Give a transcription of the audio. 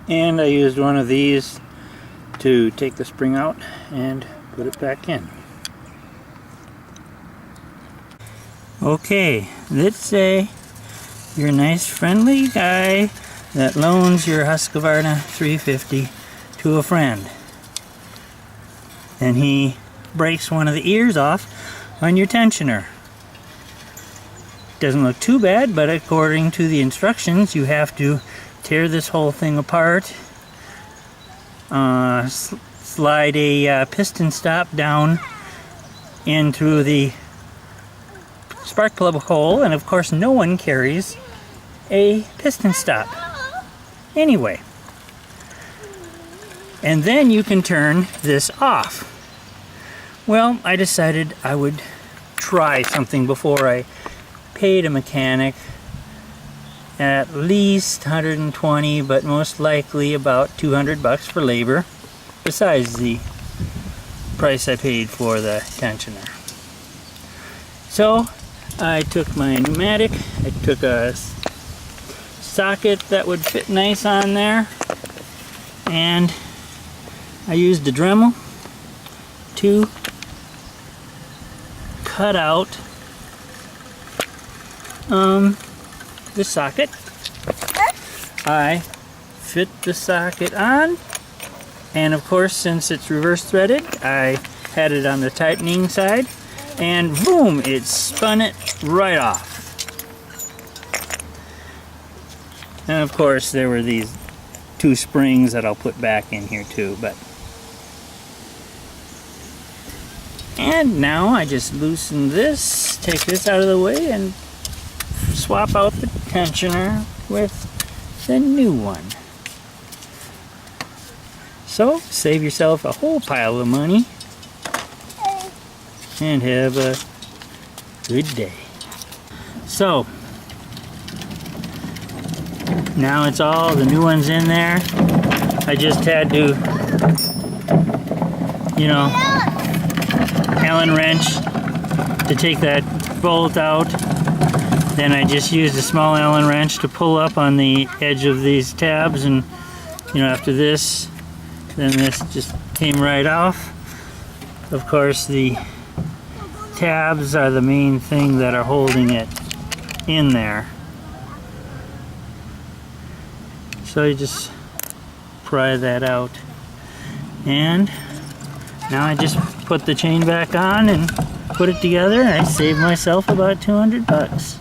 And I used one of these to take the spring out and put it back in. Okay, let's say you're a nice friendly guy that loans your Husqvarna 350 to a friend, and he breaks one of the ears off on your tensioner. Doesn't look too bad, but according to the instructions you have to tear this whole thing apart, slide a piston stop down in through the spark plug hole, and of course no one carries a piston stop anyway. And then you can turn this off. Well, I decided I would try something before I paid a mechanic at least 120, but most likely about 200 bucks for labor, besides the price I paid for the tensioner. So I took my pneumatic, I took a socket that would fit nice on there, and I used a Dremel to cut out the socket. I fit the socket on, and of course, since it's reverse threaded, I had it on the tightening side, and boom, it spun it right off. And of course there were these two springs that I'll put back in here too, and now I just loosen this, take this out of the way, and swap out the tensioner with the new one. So save yourself a whole pile of money and have a good day. So now it's all the new ones in there. I just had to, you know, Allen wrench to take that bolt out. Then I just used a small Allen wrench to pull up on the edge of these tabs, and you know, after this, then this just came right off. Of course, the tabs are the main thing that are holding it in there. So you just pry that out, and now I just put the chain back on and put it together, and I saved myself about 200 bucks.